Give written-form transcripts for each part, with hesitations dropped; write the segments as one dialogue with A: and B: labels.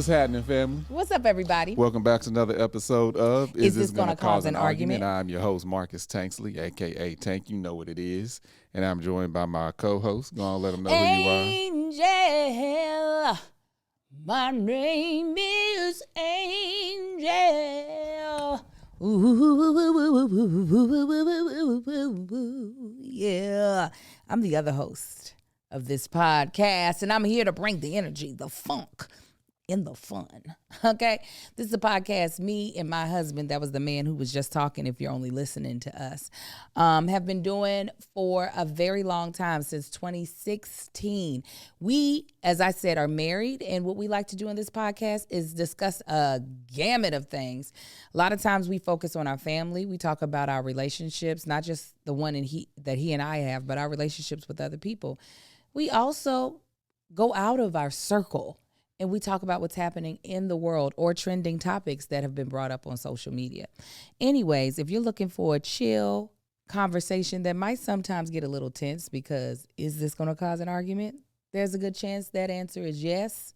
A: What's happening, family?
B: What's up, everybody?
A: Welcome back to another episode of
B: Is This Gonna Cause an Argument?
A: I'm your host, Marcus Tanksley, a.k.a. Tank. You know what it is. And I'm joined by my co-host. Go on, let them know who you are.
B: Angel. My name is Angel. Ooh, yeah. I'm the other host of this podcast, and I'm here to bring the energy, the funk, and the fun. Okay? This is a podcast me and my husband, that was the man who was just talking if you're only listening to us, have been doing for a very long time, since 2016. We, as I said, are married, and what we like to do in this podcast is discuss a gamut of things. A lot of times we focus on our family. We talk about our relationships, not just the one that he and I have, but our relationships with other people. We also go out of our circle and we talk about what's happening in the world or trending topics that have been brought up on social media. Anyways, if you're looking for a chill conversation that might sometimes get a little tense because is this going to cause an argument? There's a good chance that answer is yes.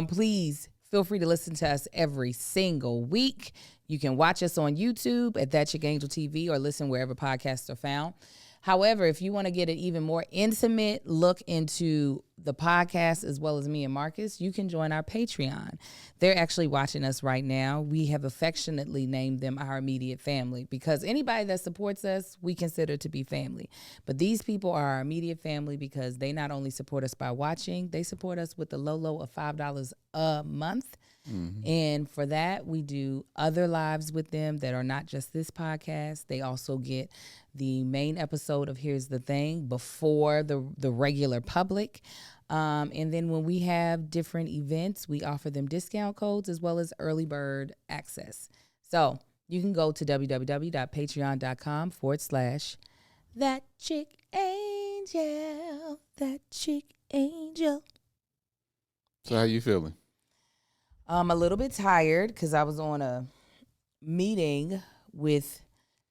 B: Please feel free to listen to us every single week. You can watch us on YouTube at That Chick Angel TV or listen wherever podcasts are found. However, if you want to get an even more intimate look into the podcast as well as me and Marcus, you can join our Patreon. They're actually watching us right now. We have affectionately named them our immediate family because anybody that supports us, we consider to be family. But these people are our immediate family because they not only support us by watching, they support us with the low of $5 a month. Mm-hmm. And for that, we do other lives with them that are not just this podcast. They also get the main episode of Here's the Thing before the regular public. And then when we have different events, we offer them discount codes as well as early bird access. So you can go to www.patreon.com/That Chick Angel. That Chick Angel.
A: So how you feeling?
B: I'm a little bit tired because I was on a meeting with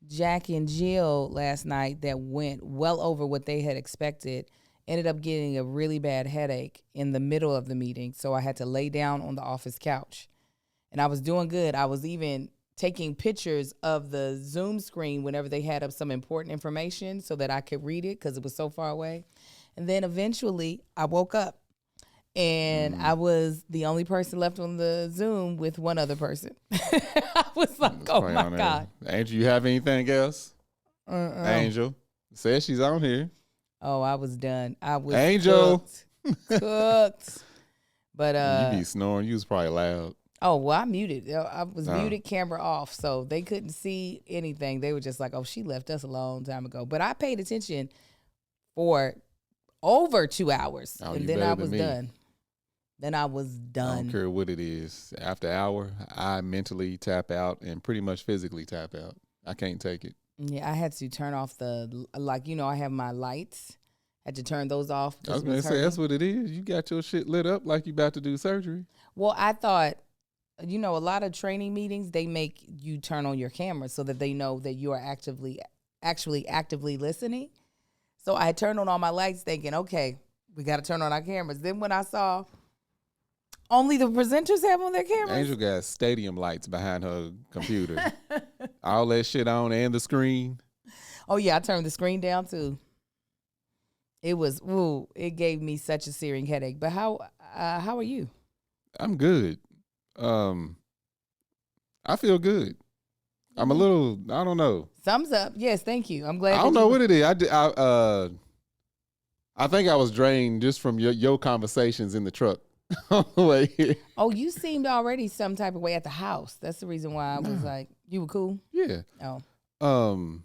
B: Jack and Jill last night that went well over what they had expected. Ended up getting a really bad headache in the middle of the meeting, so I had to lay down on the office couch. And I was doing good. I was even taking pictures of the Zoom screen whenever they had up some important information so that I could read it because it was so far away. And then eventually I woke up. And I was the only person left on the Zoom with one other person. I was like, oh, my God.
A: Angel, you have anything else? Angel says she's on here.
B: Oh, I was done. I was
A: Angel.
B: cooked. But
A: you be snoring. You was probably loud.
B: Oh, well, I muted. I was muted, camera off, so they couldn't see anything. They were just like, oh, she left us a long time ago. But I paid attention for over 2 hours, and then I was done. Then I was done.
A: I don't care what it is. After an hour, I mentally tap out and pretty much physically tap out. I can't take it.
B: Yeah, I had to turn off I have my lights. I had to turn those off.
A: I was going to say, that's what it is. You got your shit lit up like you about to do surgery.
B: Well, I thought, a lot of training meetings, they make you turn on your camera so that they know that you are actively listening. So I turned on all my lights thinking, okay, we got to turn on our cameras. Then when I saw only the presenters have on their cameras.
A: Angel got stadium lights behind her computer. All that shit on and the screen.
B: Oh, yeah, I turned the screen down, too. It gave me such a searing headache. But how are you?
A: I'm good. I feel good. I'm a little, I don't know.
B: Thumbs up. Yes, thank you. I'm glad.
A: I don't know what it is. I think I was drained just from your conversations in the truck.
B: Oh, you seemed already some type of way at the house. That's the reason why I was like, you were cool?
A: Yeah.
B: Oh.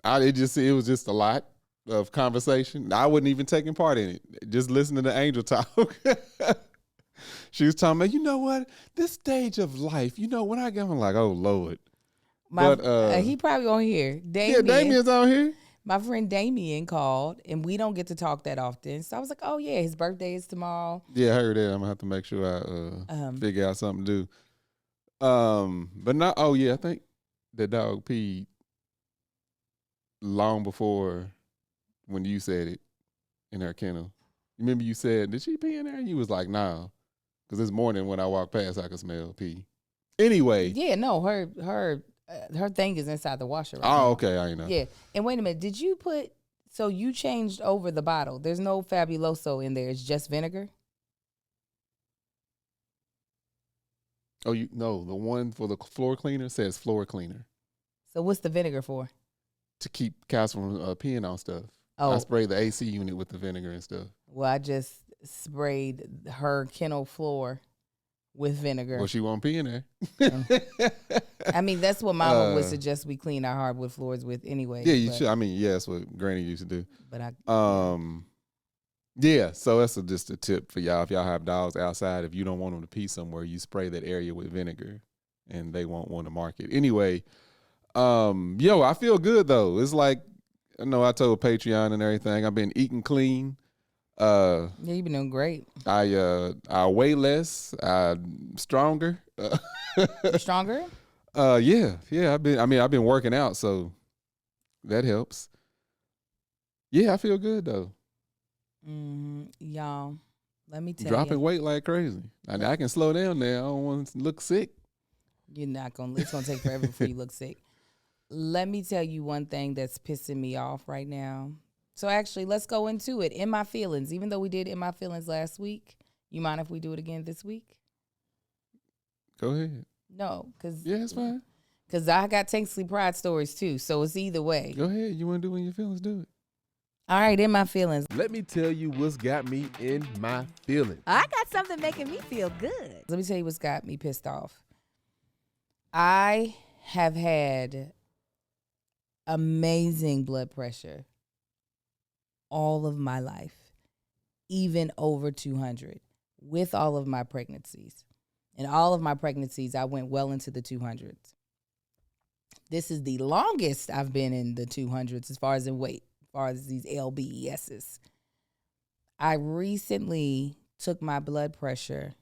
A: It was just a lot of conversation. I wasn't even taking part in it. Just listening to Angel talk. She was talking about, you know what? This stage of life, when I get, I'm like, oh Lord.
B: He probably on here.
A: Yeah, Damien's on here.
B: My friend Damien called, and we don't get to talk that often. So I was like, oh, yeah, his birthday is tomorrow.
A: Yeah, I heard that. I'm going to have to make sure I figure out something to do. But not, I think the dog peed long before when you said it in her kennel. Remember you said, did she pee in there? And you was like, no. Because this morning when I walked past, I could smell pee. Anyway.
B: Yeah, no, her thing is inside the washer right now.
A: Oh, okay, I know.
B: Yeah, and wait a minute, did you put? So you changed over the bottle. There's no Fabuloso in there. It's just vinegar.
A: Oh, no, the one for the floor cleaner says floor cleaner.
B: So what's the vinegar for?
A: To keep cats from peeing on stuff.
B: Oh.
A: I sprayed the AC unit with the vinegar and stuff.
B: Well, I just sprayed her kennel floor with vinegar.
A: Well, she won't pee in there.
B: I mean, that's what Mama would suggest we clean our hardwood floors with anyway.
A: Yeah, you should. I mean, yeah, that's what Granny used to do.
B: But
A: yeah, so that's just a tip for y'all. If y'all have dogs outside, if you don't want them to pee somewhere, you spray that area with vinegar, and they won't want to mark it. Anyway, I feel good though. It's like, I know I told Patreon and everything. I've been eating clean.
B: Yeah, you've been doing great.
A: I weigh less. I'm stronger.
B: You're stronger?
A: Yeah. I've been working out, so that helps. Yeah, I feel good though.
B: Y'all, let me tell you.
A: Dropping weight like crazy. I can slow down now. I don't want to look sick.
B: You're not going to. It's going to take forever before you look sick. Let me tell you one thing that's pissing me off right now. So actually, let's go into it. In my feelings, even though we did In My Feelings last week, you mind if we do it again this week?
A: Go ahead.
B: No, because
A: yeah, it's fine.
B: Because I got Tanksley Pride stories too, so it's either way.
A: Go ahead. You want to do In Your Feelings? Do it.
B: All right, In My Feelings.
C: Let me tell you what's got me in my feelings.
D: I got something making me feel good.
B: Let me tell you what's got me pissed off. I have had amazing blood pressure all of my life, even over 200, with all of my pregnancies. And all of my pregnancies, I went well into the 200s. This is the longest I've been in the 200s as far as in weight, as far as these LBESs. I recently took my blood pressure,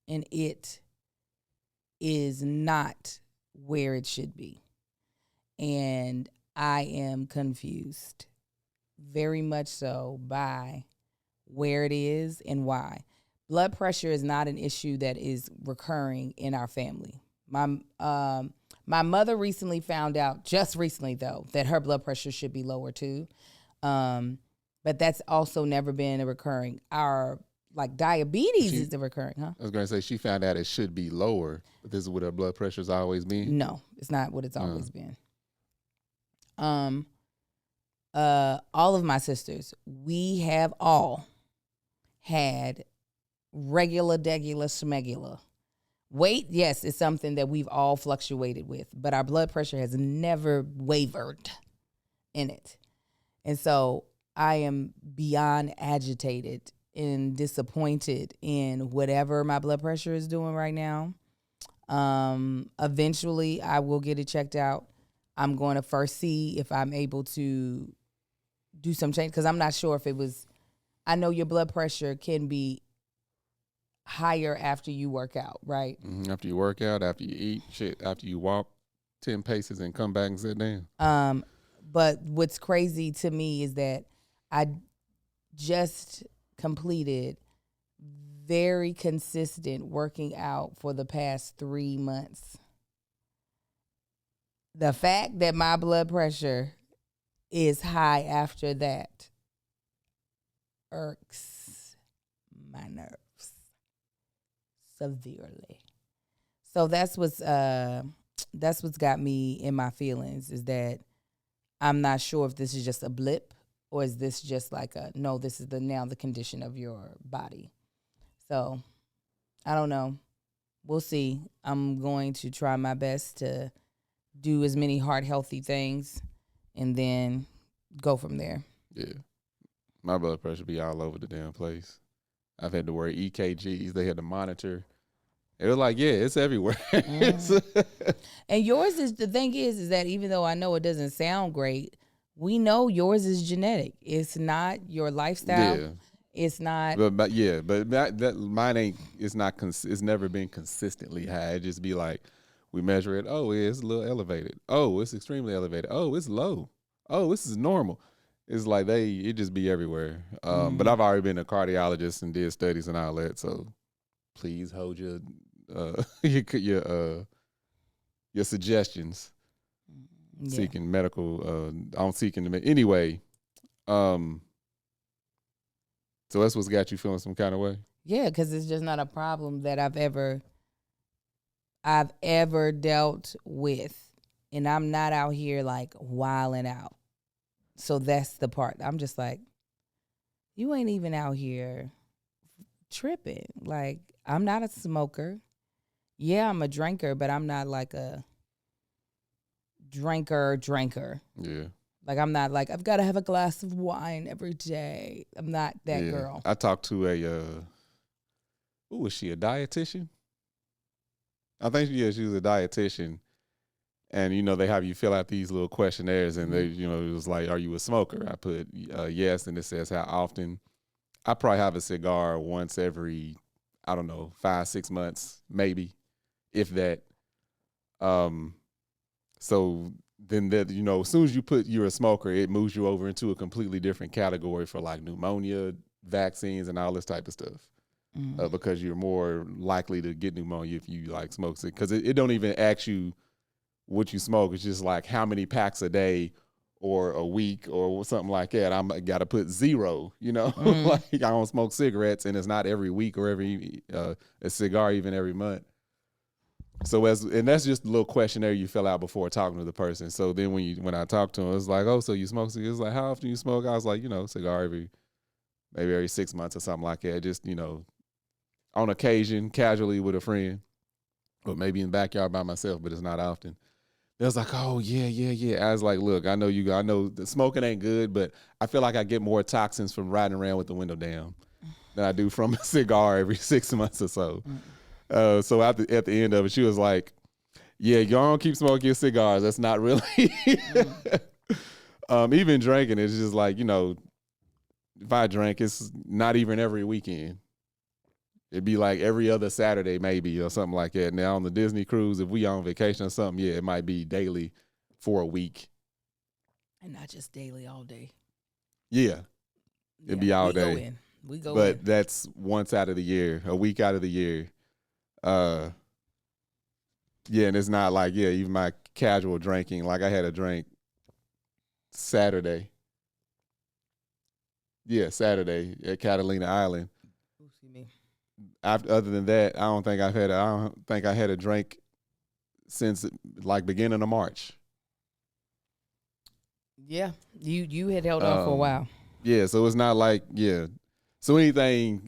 B: and it is not where it should be. And I am confused, very much so, by where it is and why. Blood pressure is not an issue that is recurring in our family. My mother recently found out, just recently though, that her blood pressure should be lower too. But that's also never been a recurring. Our diabetes is the recurring, huh?
A: I was going to say she found out it should be lower, but this is what her blood pressure's always been.
B: No, it's not what it's always been. All of my sisters, we have all had regular, degular, schmegula. Weight, yes, is something that we've all fluctuated with, but our blood pressure has never wavered in it. And so I am beyond agitated and disappointed in whatever my blood pressure is doing right now. Eventually, I will get it checked out. I'm going to first see if I'm able to do some change, because I'm not sure if it was, I know your blood pressure can be higher after you work out, right?
A: After you work out, after you eat, after you walk 10 paces and come back and sit down.
B: But what's crazy to me is that I just completed very consistent working out for the past 3 months. The fact that my blood pressure is high after that irks my nerves severely. So that's what's got me in my feelings, is that I'm not sure if this is just a blip, or is this just like this is the condition of your body. So I don't know. We'll see. I'm going to try my best to do as many heart healthy things and then go from there.
A: Yeah. My blood pressure be all over the damn place. I've had to wear EKGs. They had to monitor. It was like, yeah, it's everywhere.
B: And yours is, the thing is that even though I know it doesn't sound great, we know yours is genetic. It's not your lifestyle. Yeah. It's not.
A: But that mine ain't. It's not. It's never been consistently high. It just be like, we measure it. Oh, yeah, it's a little elevated. Oh, it's extremely elevated. Oh, it's low. Oh, this is normal. It's like it just be everywhere. But I've already been a cardiologist and did studies and all that, so please hold your your suggestions.
B: Yeah.
A: Seeking medical. I'm seeking to anyway. So that's what's got you feeling some kind of way.
B: Yeah, because it's just not a problem that I've ever dealt with, and I'm not out here like wilding out. So that's the part. I'm just like, you ain't even out here tripping. Like, I'm not a smoker. Yeah, I'm a drinker, but I'm not like a drinker.
A: Yeah.
B: Like, I'm not like, I've got to have a glass of wine every day. I'm not that girl.
A: I talked to who was she, a dietitian? I think, she was a dietitian. And, they have you fill out these little questionnaires, and they, it was like, are you a smoker? I put yes, and it says how often. I probably have a cigar once every, I don't know, 5-6 months, maybe, if that. So then that, as soon as you put you're a smoker, it moves you over into a completely different category for like pneumonia, vaccines, and all this type of stuff. Because you're more likely to get pneumonia if you like smoke it. Because it don't even ask you what you smoke. It's just like how many packs a day or a week or something like that. I'm got to put 0, like I don't smoke cigarettes, and it's not every week or every a cigar even every month. So and that's just a little questionnaire you fill out before talking to the person. So then when I talked to him, it's like, oh, so you smoke cigars? Like, how often you smoke? I was like, cigar maybe every 6 months or something like that. Just, on occasion, casually with a friend, or maybe in the backyard by myself, but it's not often. They was like, oh, yeah. I was like, look, I know the smoking ain't good, but I feel like I get more toxins from riding around with the window down than I do from a cigar every 6 months or so. So at the end of it, she was like, yeah, y'all don't keep smoking your cigars. That's not really. Even drinking, it's just like, if I drink, it's not even every weekend. It'd be like every other Saturday maybe or something like that. Now on the Disney cruise, if we on vacation or something, yeah, it might be daily for a week.
B: And not just daily all day.
A: Yeah. It'd be all day.
B: We go in.
A: But that's once out of the year, a week out of the year. And it's not like, even my casual drinking. Like I had a drink Saturday. Yeah, Saturday at Catalina Island.
B: Excuse me.
A: Other than that, I don't think I had a drink since like beginning of March.
B: Yeah, you had held on for a while.
A: Yeah, so it's not like So anything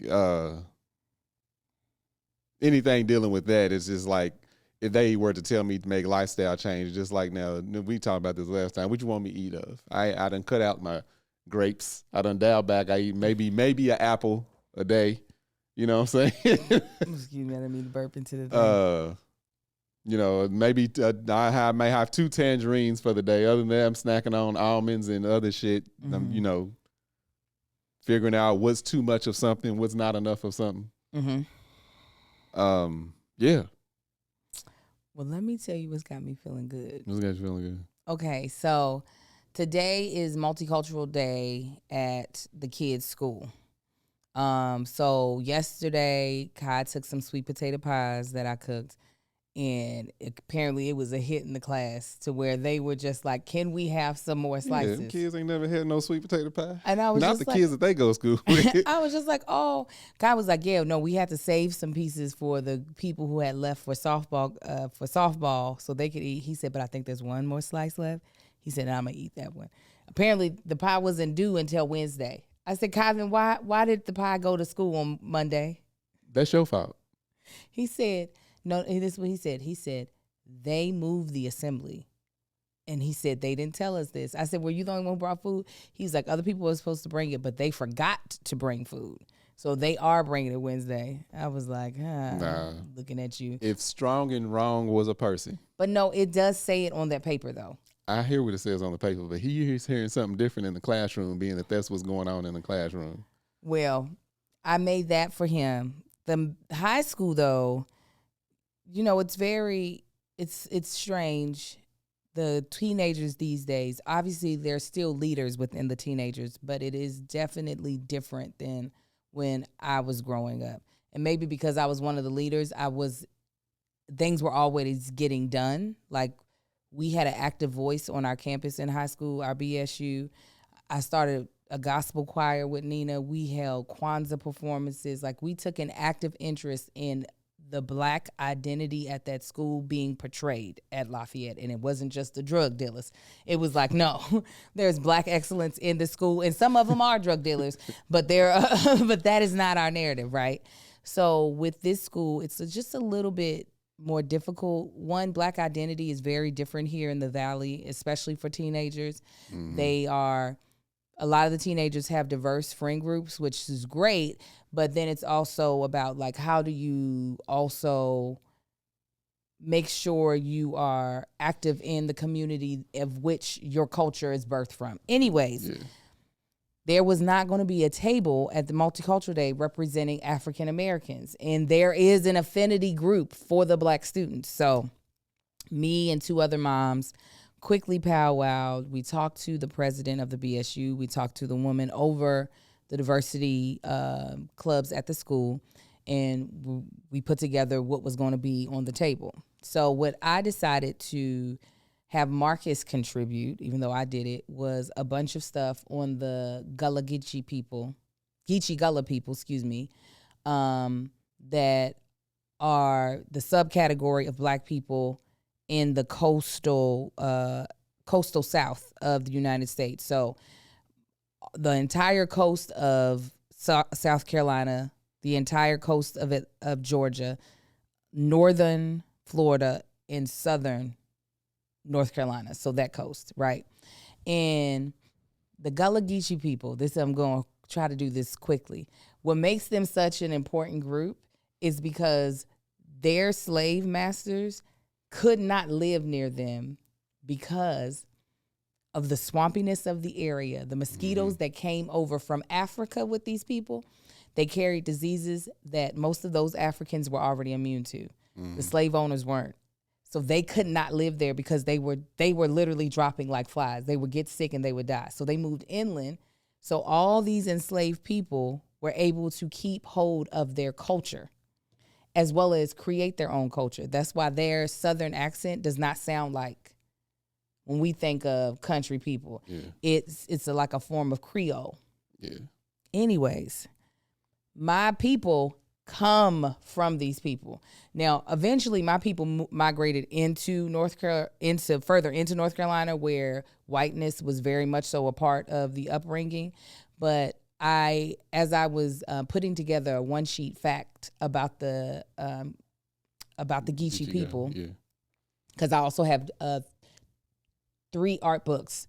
A: dealing with that is just like if they were to tell me to make lifestyle change, just like now we talked about this last time. What you want me to eat of? I done cut out my grapes. I done dialed back. I eat maybe an apple a day. You know what I'm saying?
B: Excuse me, I didn't mean to burp into the thing.
A: Maybe I may have 2 tangerines for the day. Other than that, I'm snacking on almonds and other shit.
B: Mm-hmm.
A: I'm, figuring out what's too much of something, what's not enough of something.
B: Mm-hmm.
A: Yeah.
B: Well, let me tell you what's got me feeling good.
A: What's got you feeling good?
B: Okay, so today is Multicultural Day at the kids' school. So yesterday, Kai took some sweet potato pies that I cooked, and apparently it was a hit in the class to where they were just like, "Can we have some more slices?"
A: Yeah, kids ain't never had no sweet potato pie.
B: And I was
A: not
B: just
A: the
B: like,
A: kids that they go to school with.
B: I was just like, "Oh," Kai was like, "Yeah, no, we had to save some pieces for the people who had left for softball, so they could eat." He said, "But I think there's one more slice left." He said, "I'm gonna eat that one." Apparently, the pie wasn't due until Wednesday. I said, "Kyvan, why did the pie go to school on Monday?"
A: That's your fault.
B: He said, "No." This is what he said. He said they moved the assembly, and he said they didn't tell us this. I said, "Were you the only one who brought food?" He's like, "Other people were supposed to bring it, but they forgot to bring food, so they are bringing it Wednesday." I was like,
A: Nah.
B: looking at you.
A: If strong and wrong was a person.
B: But no, it does say it on that paper though.
A: I hear what it says on the paper, but he's hearing something different in the classroom, being that that's what's going on in the classroom.
B: Well, I made that for him. The high school though, it's strange. The teenagers these days, obviously they're still leaders within the teenagers, but it is definitely different than when I was growing up. And maybe because I was one of the leaders, things were always getting done. Like, we had an active voice on our campus in high school, our BSU. I started a gospel choir with Nina. We held Kwanzaa performances. Like, we took an active interest in the Black identity at that school being portrayed at Lafayette. And it wasn't just the drug dealers. It was like, no, there's Black excellence in the school. And some of them are drug dealers, but but that is not our narrative, right? So with this school, it's just a little bit more difficult. One, Black identity is very different here in the Valley, especially for teenagers. Mm-hmm. A lot of the teenagers have diverse friend groups, which is great, but then it's also about, like, how do you also make sure you are active in the community of which your culture is birthed from. Anyways, there was not going to be a table at the Multicultural Day representing African Americans, and there is an affinity group for the Black students. So me and 2 other moms quickly powwowed. We talked to the president of the BSU. We talked to the woman over the diversity clubs at the school, and we put together what was going to be on the table. So what I decided to have Marcus contribute, even though I did it, was a bunch of stuff on the Geechee Gullah people, that are the subcategory of Black people in the coastal South of the United States. So the entire coast of South Carolina, the entire coast of Georgia, northern Florida, and southern North Carolina. So that coast, right? And the Gullah Geechee people, I'm going to try to do this quickly. What makes them such an important group is because their slave masters could not live near them because of the swampiness of the area. The mosquitoes that came over from Africa with these people, they carried diseases that most of those Africans were already immune to. The slave owners weren't. So they could not live there because they were literally dropping like flies. They would get sick and they would die. So they moved inland. So all these enslaved people were able to keep hold of their culture as well as create their own culture. That's why their Southern accent does not sound like when we think of country people. Yeah. It's like a form of Creole. Yeah. Anyways, my people come from these people. Now, eventually, my people migrated into further into North Carolina, where whiteness was very much so a part of the upbringing. But as I was putting together a one-sheet fact about the Geechee people, because I also have 3 art books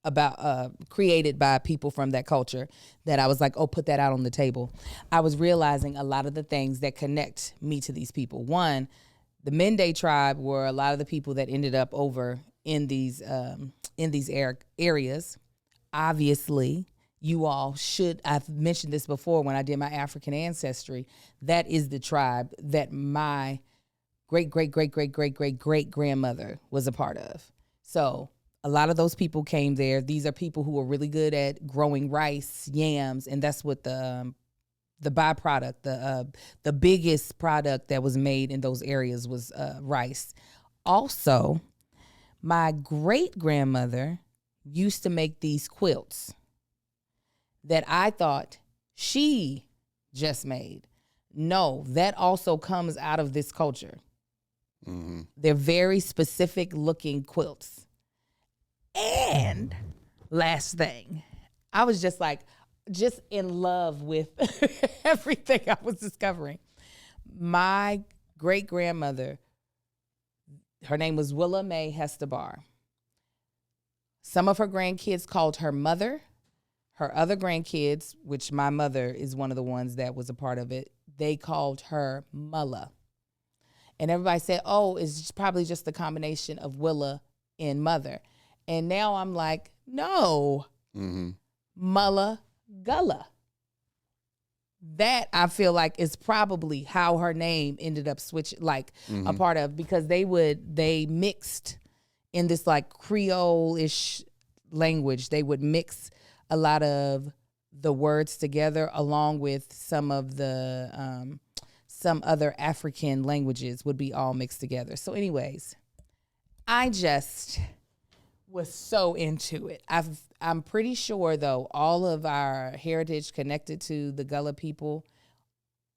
B: about created by people from that culture, that I was like, oh, put that out on the table. I was realizing a lot of the things that connect me to these people. One, the Mende tribe were a lot of the people that ended up over in these areas. Obviously, you all should, I've mentioned this before when I did my African ancestry, that is the tribe that my great-great-great-great-great-great-great-grandmother was a part of. So a lot of those people came there. These are people who are really good at growing rice, yams, and that's what the byproduct, the biggest product that was made in those areas was rice. Also, my great-grandmother used to make these quilts that I thought she just made. No, that also comes out of this culture. Mm-hmm. They're very specific looking quilts. And last thing, I was just in love with everything I was discovering. My great-grandmother, her name was Willa Mae Hestebar. Some of her grandkids called her mother. Her other grandkids, which my mother is one of the ones that was a part of it, they called her Mulla. And everybody said, oh, it's probably just the combination of Willa and mother. And now I'm like, no, Mulla Gullah. That I feel like is probably how her name ended up switching, a part of, because they mixed in this like Creole-ish language. They would mix a lot of the words together along with some of the some other African languages would be all mixed together. So anyways, I just was so into it. I'm pretty sure, though, all of our heritage connected to the Gullah people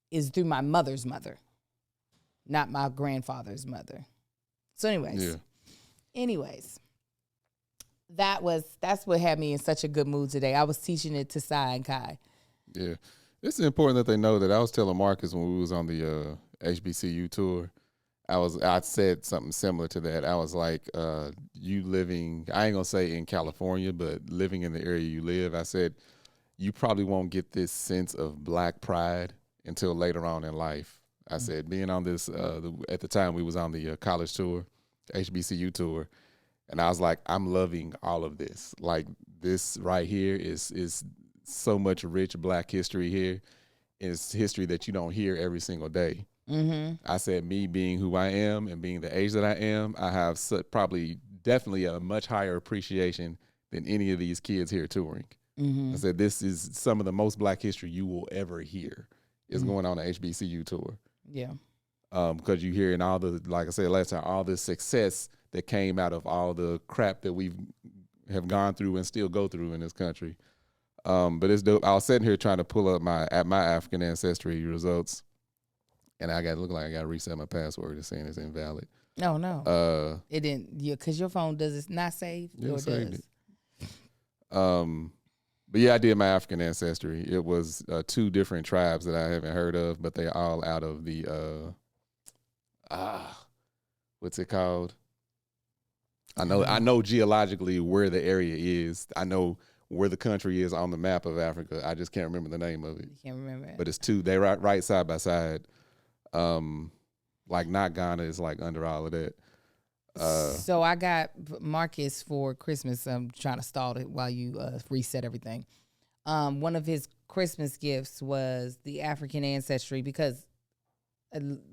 B: is through my mother's mother, not my grandfather's mother. So anyways, that's what had me in such a good mood today. I was teaching it to Sai and Kai.
A: Yeah. It's important that they know that I was telling Marcus when we was on the HBCU tour, I said something similar to that. I was like, you living, I ain't gonna say in California, but living in the area you live, I said, you probably won't get this sense of Black pride until later on in life. I said, being on this, at the time we was on the college tour, HBCU tour, and I was like, I'm loving all of this. Like, this right here is so much rich Black history here. It's history that you don't hear every single day. Mm-hmm. I said, me being who I am and being the age that I am, I have definitely a much higher appreciation than any of these kids here touring. Mm-hmm. I said, this is some of the most Black history you will ever hear is going on an HBCU tour.
B: Yeah.
A: Because you hear in all the, like I said last time, all the success that came out of all the crap that we have gone through and still go through in this country. But it's dope. I was sitting here trying to pull up my African ancestry results, and I look like I got to reset my password. It's saying it's invalid.
B: Oh no. It didn't. Yeah, because your phone does it not save or does. It.
A: But yeah, I did my African ancestry. It was 2 different tribes that I haven't heard of, but they're all out of the what's it called? I know geologically where the area is. I know where the country is on the map of Africa. I just can't remember the name of it.
B: You can't remember it.
A: But it's 2. They right side by side. Like not Ghana is like under all of that.
B: So I got Marcus for Christmas. I'm trying to stall it while you reset everything. One of his Christmas gifts was the African ancestry because,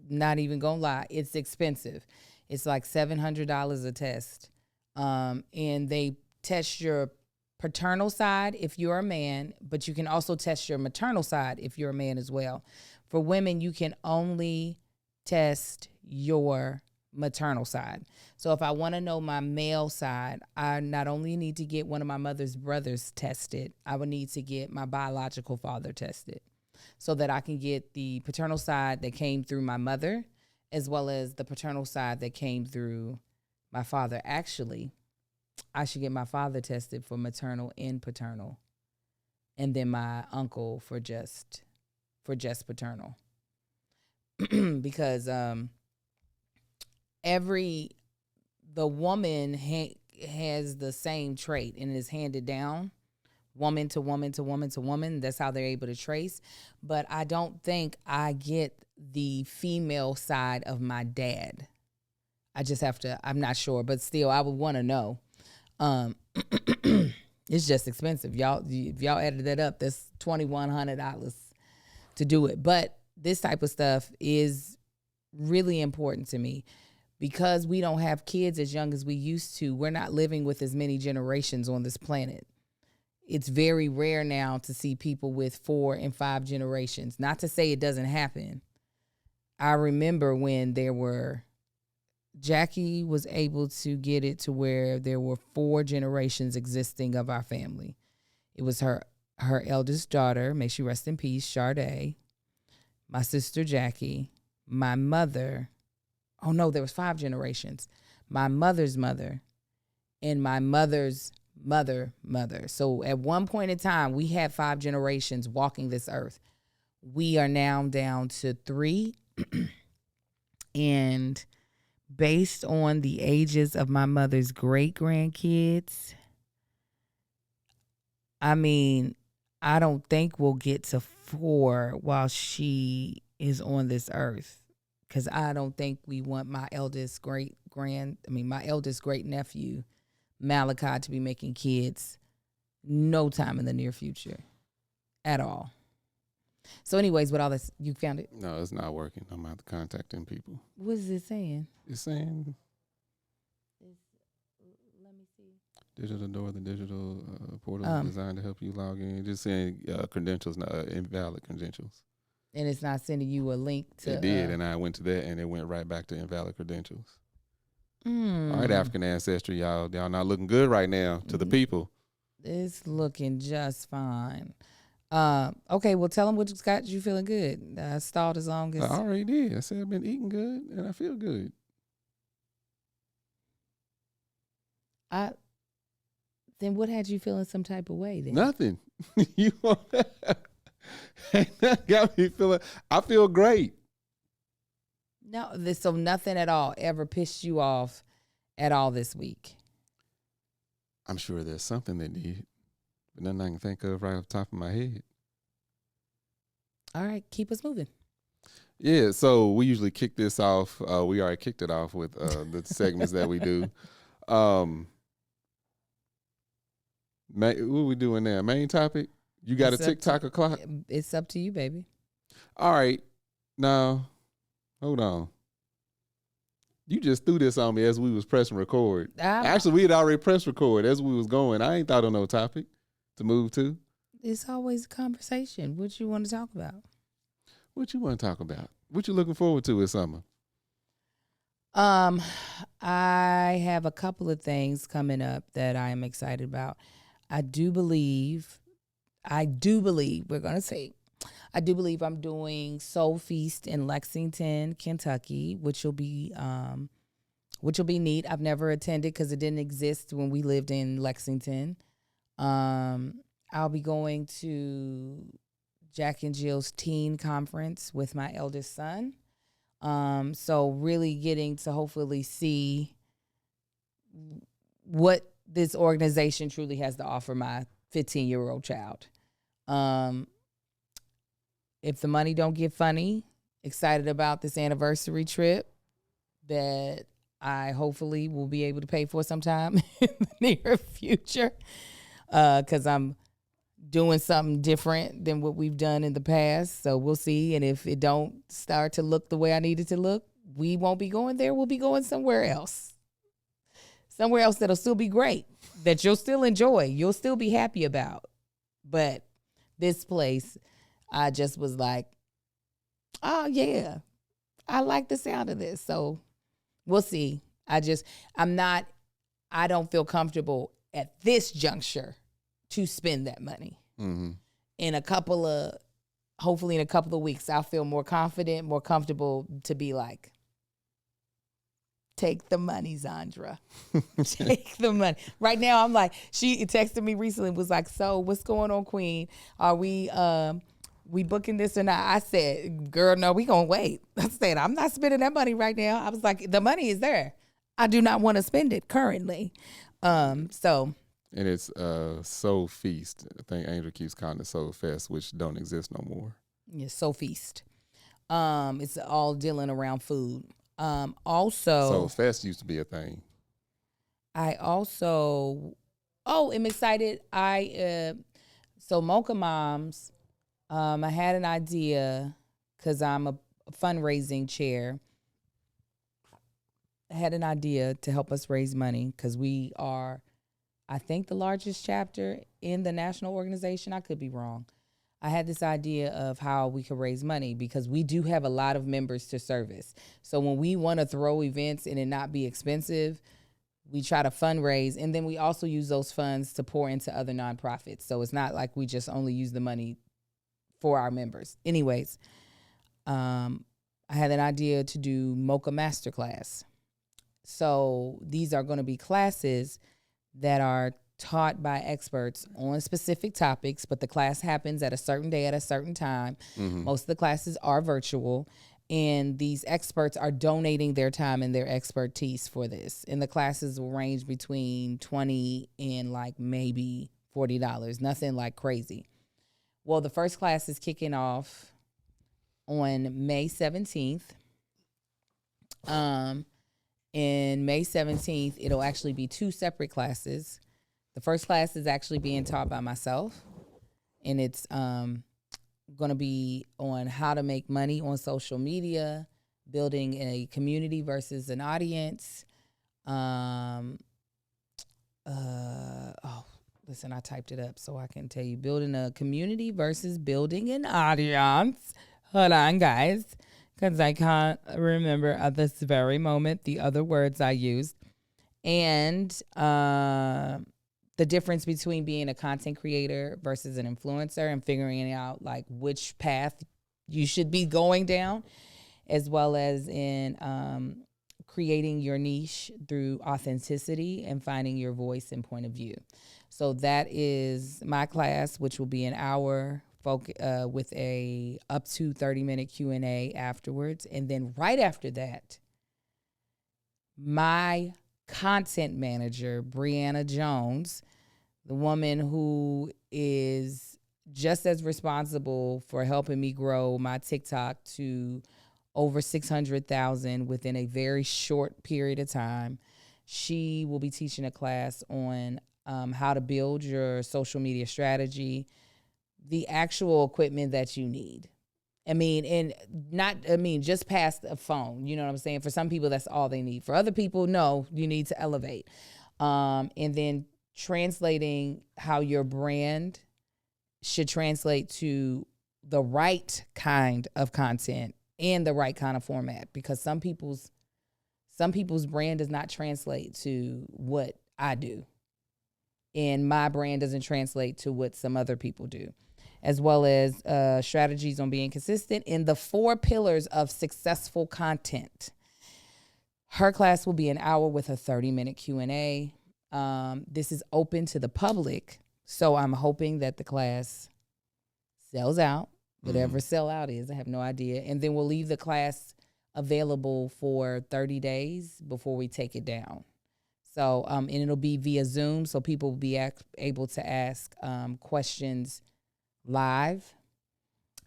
B: not even gonna lie, it's expensive. It's like $700 a test. And they test your paternal side if you're a man, but you can also test your maternal side if you're a man as well. For women, you can only test your maternal side. So if I want to know my male side, I not only need to get one of my mother's brothers tested, I would need to get my biological father tested so that I can get the paternal side that came through my mother as well as the paternal side that came through my father. Actually, I should get my father tested for maternal and paternal, and then my uncle for just paternal. Because the woman has the same trait and is handed down, woman to woman to woman to woman. That's how they're able to trace. But I don't think I get the female side of my dad. I just have to, I'm not sure, but still I would want to know. It's just expensive. If y'all added that up, that's $2,100 to do it. But this type of stuff is really important to me because we don't have kids as young as we used to. We're not living with as many generations on this planet. It's very rare now to see people with 4 and 5 generations. Not to say it doesn't happen. I remember when Jackie was able to get it to where there were 4 generations existing of our family. It was her eldest daughter, may she rest in peace, Sade, my sister Jackie, my mother. Oh no, there was 5 generations. My mother's mother and my mother's mother. So at one point in time, we had 5 generations walking this earth. We are now down to 3. And based on the ages of my mother's great-grandkids, I mean, I don't think we'll get to 4 while she is on this earth. Because I don't think we want my eldest great-nephew, Malachi, to be making kids no time in the near future at all. So anyways, with all this, you found it?
A: No, it's not working. I'm going to have to contact them people.
B: What is it saying?
A: It's saying
B: Let me see.
A: digital door, the digital portal is designed to help you log in. Just saying credentials, invalid credentials.
B: And it's not sending you a link to.
A: It did, and I went to that, and it went right back to invalid credentials. All
B: Hmm.
A: right, African ancestry, y'all not looking good right now to the people.
B: It's looking just fine. Okay, well, tell them what got you feeling good. I stalled as long as.
A: I already did. I said I've been eating good, and I feel good.
B: Then what had you feeling some type of way then?
A: Nothing. You ain't nothing got me feeling. I feel great.
B: No, so nothing at all ever pissed you off at all this week.
A: I'm sure there's something that did, but nothing I can think of right off the top of my head.
B: All right, keep us moving.
A: Yeah, so we usually kick this off. We already kicked it off with the segments that we do. What are we doing now? Main topic? You got
B: It's
A: a
B: up to-
A: TikTok o'clock?
B: It's up to you, baby.
A: All right. Now, hold on. You just threw this on me as we was pressing record. Actually, we had already pressed record as we was going. I ain't thought of no topic to move to.
B: It's always a conversation. What you want to talk about?
A: What you want to talk about? What you looking forward to this summer?
B: I have a couple of things coming up that I am excited about. I do believe we're going to say, I do believe I'm doing Soul Feast in Lexington, Kentucky, which will be neat. I've never attended because it didn't exist when we lived in Lexington. I'll be going to Jack and Jill's teen conference with my eldest son. So really getting to hopefully see what this organization truly has to offer my 15-year-old child. If the money don't get funny, excited about this anniversary trip that I hopefully will be able to pay for sometime in the near future, because I'm doing something different than what we've done in the past. So we'll see. And if it don't start to look the way I need it to look, we won't be going there. We'll be going somewhere else. Somewhere else that'll still be great, that you'll still enjoy, you'll still be happy about. But this place, I just was like, oh, yeah, I like the sound of this. So we'll see. I don't feel comfortable at this juncture to spend that money.
A: Mm-hmm.
B: Hopefully in a couple of weeks, I'll feel more confident, more comfortable to be like, take the money, Zandra. Take the money. Right now, I'm like, she texted me recently, was like, so what's going on, Queen? Are we booking this or not? I said, girl, no, we gonna wait. I said, I'm not spending that money right now. I was like, the money is there. I do not want to spend it currently. So.
A: And it's Soul Feast. I think Angel keeps calling it Soul Fest, which don't exist no more.
B: Yeah, Soul Feast. It's all dealing around food. Also,
A: Soul Fest used to be a thing.
B: I'm excited. So Mocha Moms, I had an idea because I'm a fundraising chair. I had an idea to help us raise money because we are, I think, the largest chapter in the national organization. I could be wrong. I had this idea of how we could raise money because we do have a lot of members to service. So when we want to throw events and it not be expensive, we try to fundraise. And then we also use those funds to pour into other nonprofits. So it's not like we just only use the money for our members. Anyways, I had an idea to do Mocha Masterclass. So these are going to be classes that are taught by experts on specific topics, but the class happens at a certain day at a certain time. Mm-hmm. Most of the classes are virtual, and these experts are donating their time and their expertise for this. And the classes will range between $20 and like maybe $40, nothing like crazy. Well, the first class is kicking off on May 17th. In May 17th, it'll actually be 2 separate classes. The first class is actually being taught by myself, and it's going to be on how to make money on social media, building a community versus an audience. Listen, I typed it up so I can tell you. Building a community versus building an audience. Hold on, guys, because I can't remember at this very moment the other words I used. And the difference between being a content creator versus an influencer and figuring out like which path you should be going down, as well as in creating your niche through authenticity and finding your voice and point of view. So that is my class, which will be an hour with a up to 30-minute Q&A afterwards. And then right after that, my content manager, Brianna Jones, the woman who is just as responsible for helping me grow my TikTok to over 600,000 within a very short period of time. She will be teaching a class on how to build your social media strategy, the actual equipment that you need. Just past a phone, you know what I'm saying? For some people, that's all they need. For other people, no, you need to elevate. And then translating how your brand should translate to the right kind of content and the right kind of format, because some people's brand does not translate to what I do, and my brand doesn't translate to what some other people do, as well as strategies on being consistent in the 4 pillars of successful content. Her class will be an hour with a 30-minute Q&A. This is open to the public, so I'm hoping that the class sells out. Whatever sellout is, I have no idea. And then we'll leave the class available for 30 days before we take it down. So, and it'll be via Zoom, so people will be able to ask questions live.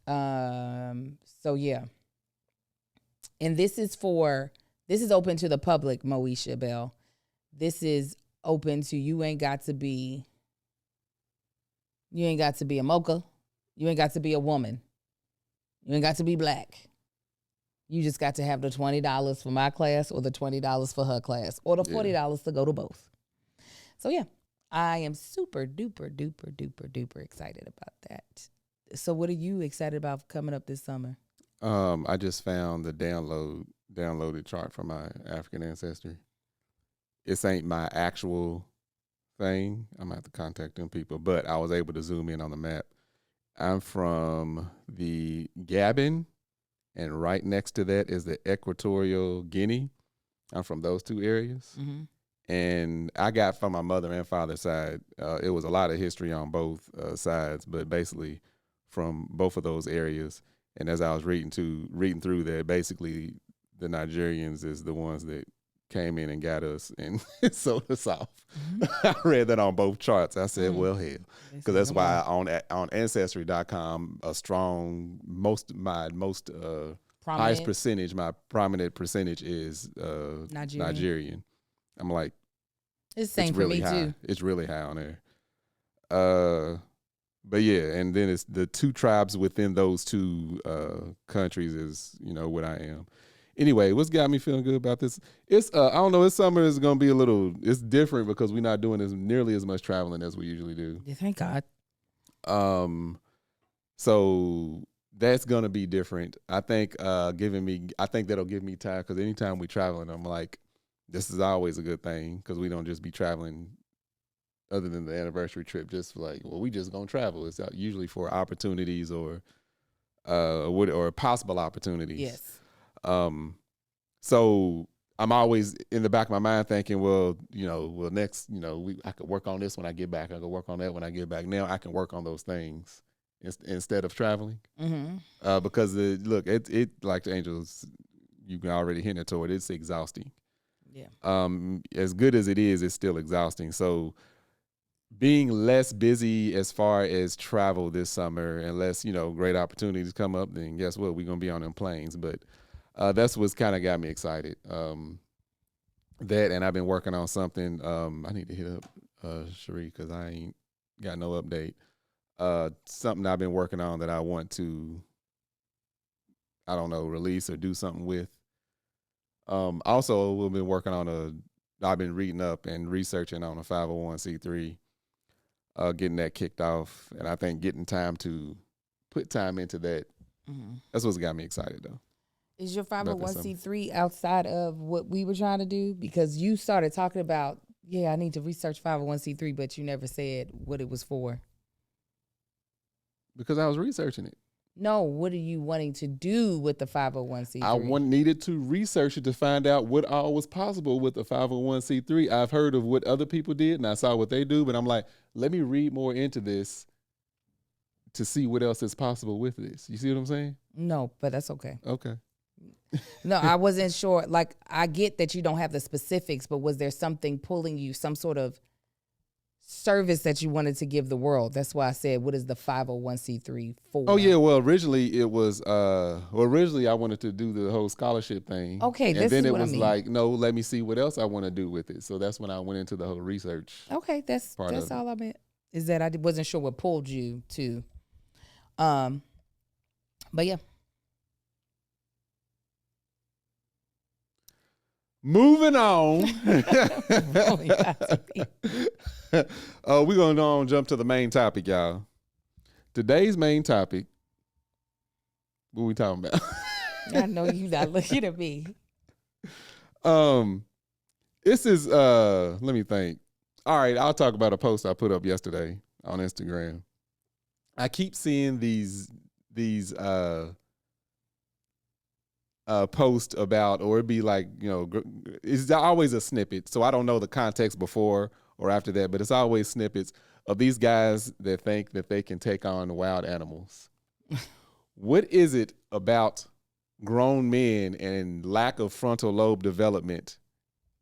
B: So yeah. And this is open to the public, Moesha Bell. This is open to, you ain't got to be a mocha. You ain't got to be a woman. You ain't got to be black. You just got to have the $20 for my class or the $20 for her class or the $40 to go to both. So yeah, I am super duper duper duper duper excited about that. So what are you excited about coming up this summer?
A: I just found the downloaded chart from my African ancestry. This ain't my actual thing. I'm gonna have to contact them people, but I was able to zoom in on the map. I'm from the Gabon, and right next to that is the Equatorial Guinea. I'm from those 2 areas. Mm-hmm. And I got from my mother and father's side, it was a lot of history on both sides, but basically from both of those areas. And as I was reading through that, basically the Nigerians is the ones that came in and got us and sold us off. Mm-hmm. I read that on both charts. I said, well, hell, because that's why on Ancestry.com, a strong, my highest percentage, my prominent percentage is Nigerian. I'm like,
B: it's the same for
A: really
B: me
A: high.
B: too.
A: It's really high on there. But yeah, and then it's the 2 tribes within those 2 countries is, what I am. Anyway, what's got me feeling good about this? It's I don't know. This summer is gonna be it's different because we're not doing nearly as much traveling as we usually do.
B: Yeah, thank God.
A: So that's gonna be different. I think that'll give me time, because anytime we traveling, I'm like, this is always a good thing, because we don't just be traveling. Other than the anniversary trip, just like, well, we just gonna travel. It's usually for opportunities or possible opportunities.
B: Yes.
A: So I'm always in the back of my mind thinking, next, I could work on this when I get back. I could work on that when I get back. Now I can work on those things instead of traveling. Mm-hmm. Because it like the Angels, you can already hint toward, it's exhausting. Yeah. As good as it is, it's still exhausting. So being less busy as far as travel this summer, unless, great opportunities come up, then guess what? We're going to be on them planes. But that's what's kind of got me excited. That, and I've been working on something. I need to hit up Cherie, because I ain't got no update. Something I've been working on that I want to, release or do something with. Also, we've been working on I've been reading up and researching on a 501c3, getting that kicked off. And I think getting time to put time into that That's what's got me excited though.
B: Is your
A: About this
B: 501c3 outside of what we were trying to do? Because you started talking about, I need to research 501c3, but you never said what it was for.
A: Because I was researching it.
B: No, what are you wanting to do with the 501c3?
A: I needed to research it to find out what all was possible with the 501c3. I've heard of what other people did and I saw what they do, but I'm like, let me read more into this to see what else is possible with this. You see what I'm saying?
B: No, but that's okay.
A: Okay.
B: No, I wasn't sure. Like, I get that you don't have the specifics, but was there something pulling you, some sort of service that you wanted to give the world? That's why I said, what is the 501c3 for?
A: Oh yeah, well originally it was originally I wanted to do the whole scholarship thing.
B: Okay,
A: and
B: this
A: then
B: is
A: it
B: what I
A: was
B: mean.
A: like, no, let me see what else I want to do with it. So that's when I went into the whole research.
B: Okay, that's
A: part of
B: all I meant. Is that I wasn't sure what pulled you to. But yeah.
A: Moving on. We're gonna jump to the main topic, y'all. Today's main topic. What we talking about?
B: I know you not looking at me.
A: This is let me think. All right, I'll talk about a post I put up yesterday on Instagram. I keep seeing these post about, or it'd be like, it's always a snippet. So I don't know the context before or after that, but it's always snippets of these guys that think that they can take on wild animals. What is it about grown men and lack of frontal lobe development?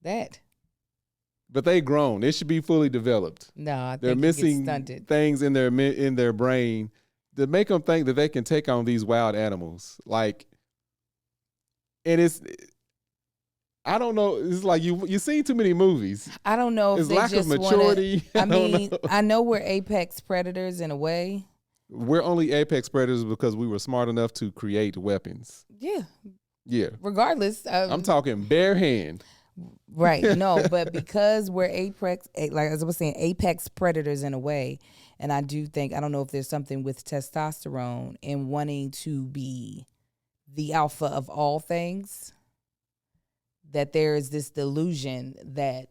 A: But they grown. They should be fully developed.
B: No, I think
A: they're missing things in their brain that make them think that they can take on these wild animals. And I don't know. It's like you've seen too many movies.
B: I don't know if
A: it's
B: they
A: lack
B: just
A: of maturity.
B: I know we're apex predators in a way.
A: We're only apex predators because we were smart enough to create weapons.
B: Yeah.
A: Yeah.
B: Regardless.
A: I'm talking bare hand.
B: Right. No, but because we're apex predators in a way, and I do think, I don't know if there's something with testosterone and wanting to be the alpha of all things, that there is this delusion that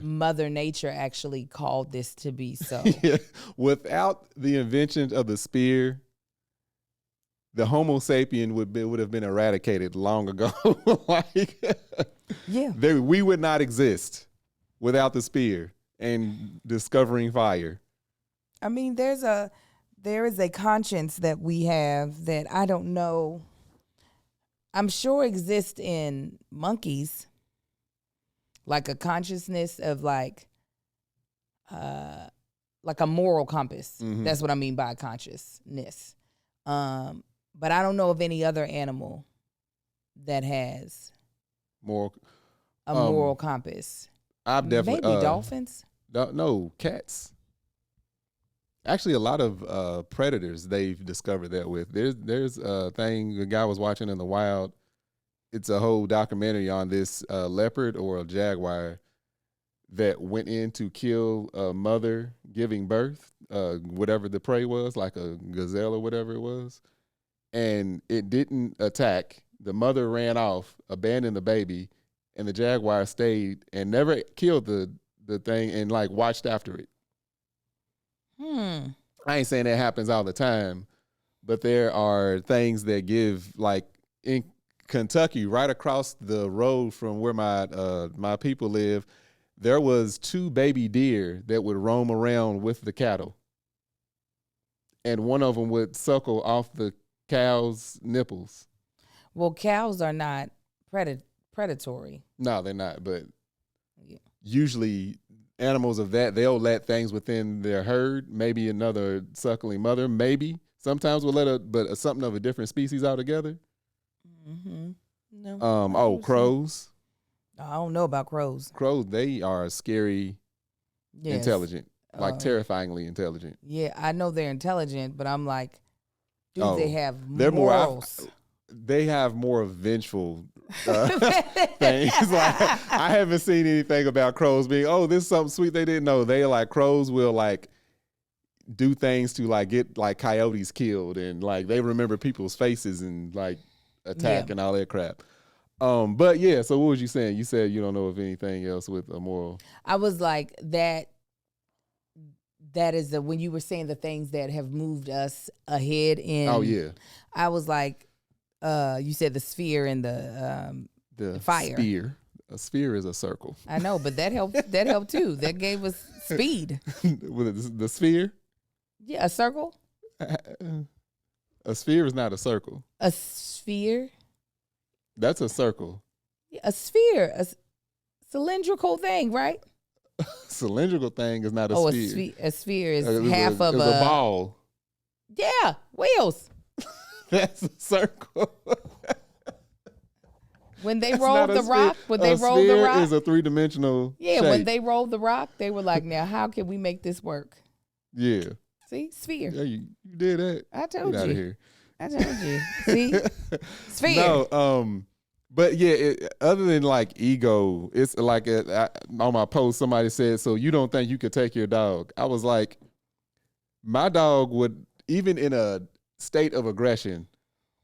B: Mother Nature actually called this to be so.
A: Yeah. Without the invention of the spear, the Homo sapien would have been eradicated long ago. We would not exist without the spear and discovering fire.
B: I mean, there is a conscience that we have that I don't know. I'm sure exists in monkeys, like a consciousness of like a moral compass.
A: Mm-hmm.
B: That's what I mean by consciousness. But I don't know of any other animal that has a moral compass.
A: I've definitely
B: maybe dolphins.
A: No, cats. Actually, a lot of predators they've discovered that with. There's a thing a guy was watching in the wild. It's a whole documentary on this leopard or a jaguar that went in to kill a mother giving birth, whatever the prey was, like a gazelle or whatever it was. And it didn't attack. The mother ran off, abandoned the baby, and the jaguar stayed and never killed the thing and like watched after it. I ain't saying that happens all the time, but there are things that give, like in Kentucky, right across the road from where my people live, there was 2 baby deer that would roam around with the cattle. And one of them would suckle off the cow's nipples.
B: Well, cows are not predatory.
A: No, they're not. But usually animals of that, they'll let things within their herd, maybe another suckling mother, maybe. Sometimes we'll let something of a different species altogether.
B: Mm-hmm. No.
A: Crows.
B: I don't know about crows.
A: Crows, they are scary, intelligent, like terrifyingly intelligent.
B: Yeah, I know they're intelligent, but I'm like, they have
A: they're
B: morals?
A: They have more vengeful things. Like, I haven't seen anything about crows being, this is something sweet they didn't know. They like, crows will like do things to like get like coyotes killed, and like they remember people's faces and like attack and all that crap. But yeah, so what was you saying? You said you don't know of anything else with a moral.
B: I was like that. That is when you were saying the things that have moved us ahead in.
A: Oh yeah.
B: I was like, you said the sphere and the fire.
A: Sphere. A sphere is a circle.
B: I know, but that helped. That helped too. That gave us speed.
A: With the sphere.
B: Yeah, a circle.
A: A sphere is not a circle.
B: A sphere.
A: That's a circle.
B: A sphere, a cylindrical thing, right?
A: Cylindrical thing is not a sphere.
B: A sphere is half of a
A: ball.
B: Yeah, wheels.
A: That's a circle.
B: When they rolled the rock,
A: is a three-dimensional.
B: Yeah,
A: shape.
B: when they rolled the rock, they were like, "Now, how can we make this work?"
A: Yeah.
B: See, sphere.
A: Yeah, you did that.
B: I told
A: Get
B: you.
A: out of here.
B: I told you. See, sphere.
A: No, but yeah, other than like ego, it's like on my post, somebody said, "So you don't think you could take your dog?" I was like, my dog would, even in a state of aggression,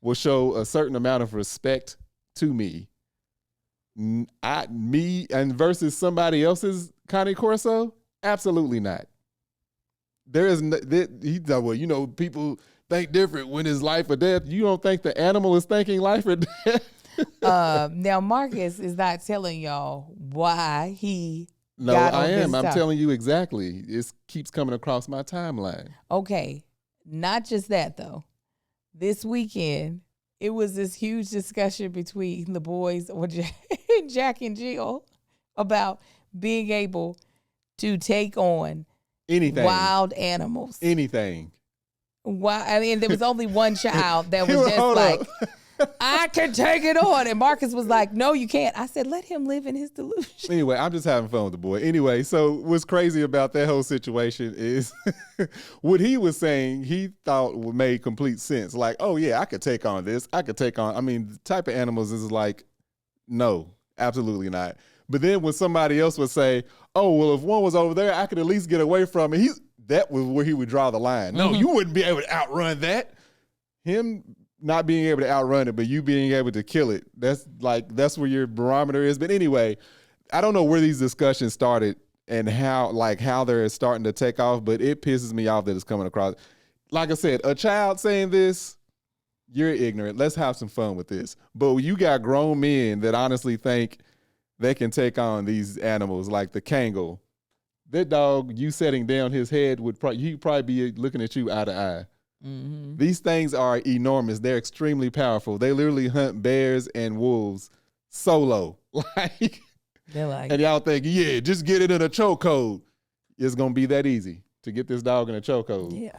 A: will show a certain amount of respect to me. Me and versus somebody else's Cane Corso, absolutely not. There is he's like, well, you know, people think different when it's life or death. You don't think the animal is thinking life or death?
B: Now Marcus is not telling y'all why he.
A: No,
B: got on
A: I am.
B: this
A: I'm
B: topic.
A: telling you exactly. It keeps coming across my timeline.
B: Okay, not just that though. This weekend, it was this huge discussion between the boys or Jack and Jill about being able to take on
A: Anything.
B: wild animals.
A: Anything.
B: I mean, there was only one child that was just like, I can take it on. And Marcus was like, no, you can't. I said, let him live in his delusion.
A: Anyway, I'm just having fun with the boy. Anyway, so what's crazy about that whole situation is what he was saying, he thought made complete sense. Like, oh yeah, I could take on this. I could take on, I mean, the type of animals is like, no, absolutely not. But then when somebody else would say, oh, well, if one was over there, I could at least get away from it. That was where he would draw the line. No, you wouldn't be able to outrun that. Him not being able to outrun it, but you being able to kill it. That's where your barometer is. But anyway, I don't know where these discussions started and how they're starting to take off, but it pisses me off that it's coming across. Like I said, a child saying this, you're ignorant. Let's have some fun with this. But you got grown men that honestly think they can take on these animals like the Kangal. That dog, you setting down his head he'd probably be looking at you eye to eye. Mm-hmm. These things are enormous. They're extremely powerful. They literally hunt bears and wolves solo.
B: They're like,
A: and y'all think, yeah, just get it in a chokehold. It's gonna be that easy to get this dog in a chokehold.
B: Yeah,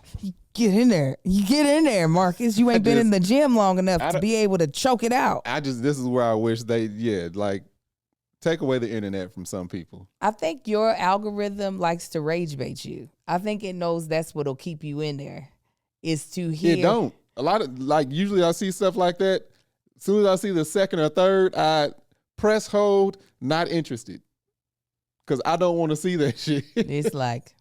B: get in there. You get in there, Marcus. You ain't been in the gym long enough to be able to choke it out.
A: This is where I wish take away the internet from some people.
B: I think your algorithm likes to rage bait you. I think it knows that's what'll keep you in there. Is to hear.
A: It don't. A lot of usually I see stuff like that. As soon as I see the second or third, I press hold, not interested. Because I don't want to see that shit.
B: It's like,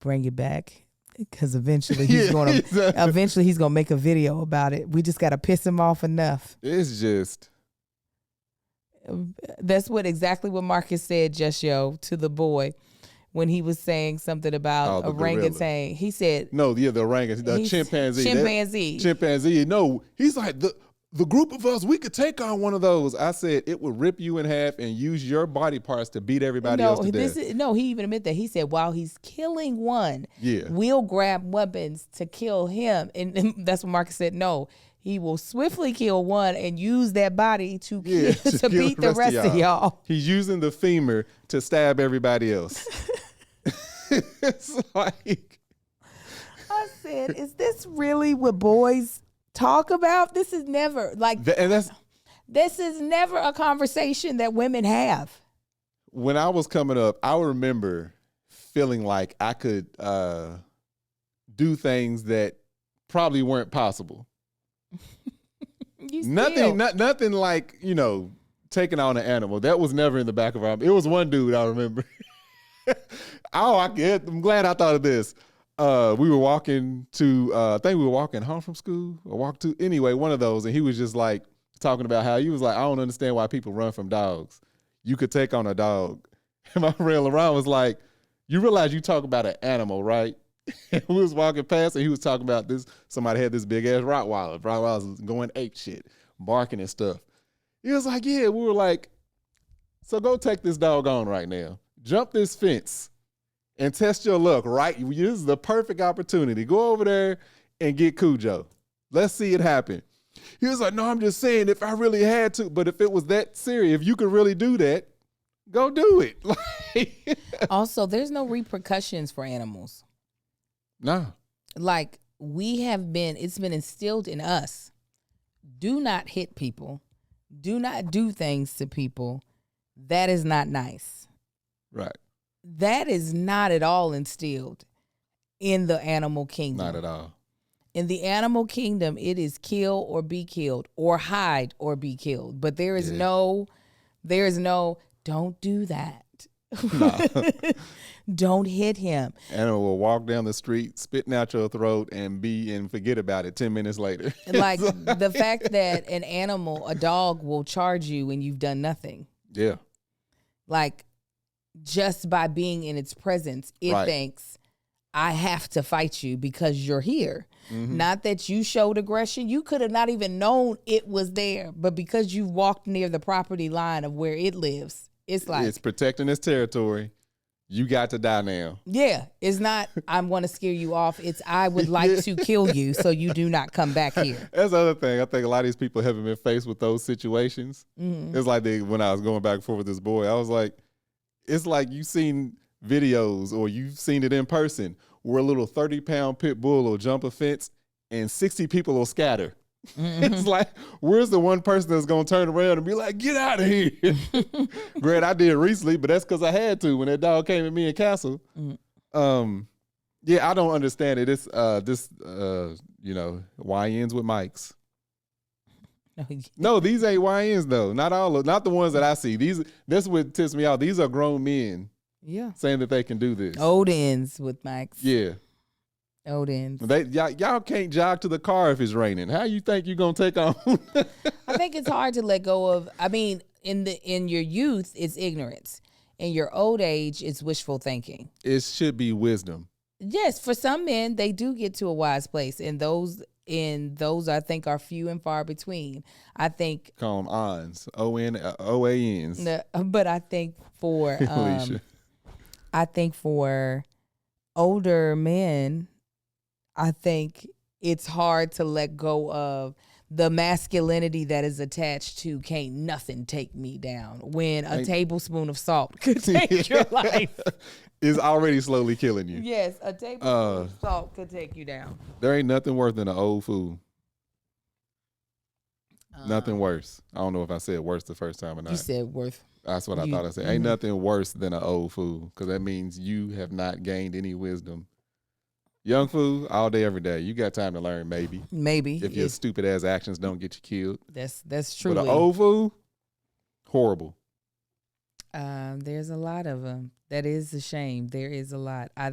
B: bring it back. Because eventually he's gonna make a video about it. We just gotta piss him off enough.
A: It's just.
B: That's exactly what Marcus said, to the boy. When he was saying something about orangutan, he said,
A: "No, the orangutan, the chimpanzee, chimpanzee. No, he's like the group of us. We could take on one of those." I said it would rip you in half and use your body parts to beat everybody else to death.
B: He even admitted that. He said while he's killing one, we'll grab weapons to kill him, and that's what Marcus said. No. He will swiftly kill one and use that body to beat the rest of y'all.
A: He's using the femur to stab everybody else. It's like,
B: I said, is this really what boys talk about? This is never this is never a conversation that women have.
A: When I was coming up, I remember feeling like I could do things that probably weren't possible. Nothing like, taking on an animal. That was never in the back of our. It was one dude I remember. Oh, I'm glad I thought of this. We were walking to, I think we were walking home from school or anyway, one of those. And he was just like talking about how he was like, I don't understand why people run from dogs. You could take on a dog. And my friend LaRon was like, you realize you talk about an animal, right? And we was walking past and he was talking about this. Somebody had this big ass Rottweiler. Rottweiler was going ape shit, barking and stuff. He was like, yeah, we were like, so go take this dog on right now. Jump this fence and test your luck, right? This is the perfect opportunity. Go over there and get Cujo. Let's see it happen. He was like, no, I'm just saying if I really had to, but if it was that serious, if you could really do that, go do it.
B: Also, there's no repercussions for animals.
A: No.
B: Like it's been instilled in us. Do not hit people. Do not do things to people. That is not nice.
A: Right.
B: That is not at all instilled in the animal kingdom.
A: Not at all.
B: In the animal kingdom, it is kill or be killed or hide or be killed. But there is no, don't do that. No. Don't hit him.
A: Animal will walk down the street, spitting out your throat and forget about it 10 minutes later.
B: Like the fact that a dog will charge you when you've done nothing.
A: Yeah.
B: Like just by being in its presence, it thinks, I have to fight you because you're here. Mm-hmm. Not that you showed aggression. You could have not even known it was there. But because you walked near the property line of where it lives, it's like. It's
A: protecting its territory. You got to die now.
B: Yeah. It's not, I want to scare you off. It's, I would like to kill you so you do not come back here.
A: That's the other thing. I think a lot of these people haven't been faced with those situations. Mm-hmm. It's like when I was going back and forth with this boy, I was like, it's like you've seen videos or you've seen it in person where a little 30-pound pit bull will jump a fence and 60 people will scatter. Mm-hmm. It's like, where's the one person that's going to turn around and be like, get out of here? Granted, I did it recently, but that's because I had to when that dog came at me in Castle. Mm-hmm. Yeah, I don't understand it. It's YNs with mics. No, these ain't YNs though. Not the ones that I see. That's what tips me out. These are grown men.
B: Yeah.
A: Saying that they can do this.
B: Old ends with mics.
A: Yeah.
B: Old ends.
A: Y'all can't jog to the car if it's raining. How you think you're gonna take on?
B: I think it's hard to let go of. I mean, in your youth, it's ignorance. In your old age, it's wishful thinking.
A: It should be wisdom.
B: Yes, for some men, they do get to a wise place, and those I think are few and far between. I think
A: call them OANs, OANs.
B: No, but I think for older men, I think it's hard to let go of the masculinity that is attached to can't nothing take me down when a tablespoon of salt could take your life.
A: Is already slowly killing you.
B: Yes, a tablespoon of salt could take you down.
A: There ain't nothing worse than an old fool. Nothing worse. I don't know if I said worse the first time or not.
B: You said worth.
A: That's what I thought I said. Ain't nothing worse than an old fool because that means you have not gained any wisdom. Young fool, all day, every day. You got time to learn, maybe.
B: Maybe.
A: If your stupid ass actions don't get you killed.
B: That's true.
A: But an old fool, horrible.
B: There's a lot of them. That is a shame. There is a lot. I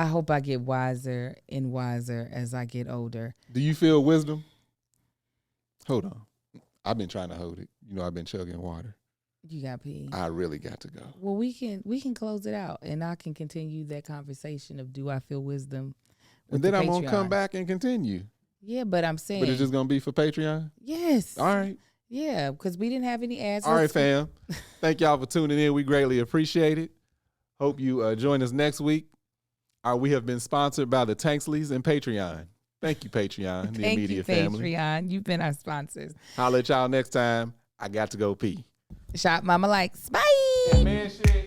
B: hope I get wiser and wiser as I get older.
A: Do you feel wisdom? Hold on. I've been trying to hold it. I've been chugging water.
B: You got pee.
A: I really got to go.
B: Well, we can close it out, and I can continue that conversation of do I feel wisdom?
A: And then I'm gonna come back and continue.
B: Yeah, but I'm saying.
A: But it's just gonna be for Patreon.
B: Yes.
A: All right.
B: Yeah, because we didn't have any ads.
A: All right, fam. Thank y'all for tuning in. We greatly appreciate it. Hope you join us next week. We have been sponsored by the Tanksleys and Patreon. Thank you, Patreon, the immediate family.
B: Patreon. You've been our sponsors.
A: Holla at y'all next time. I got to go pee.
B: Shop Mama Likes. Bye.
A: Yeah, man, shit.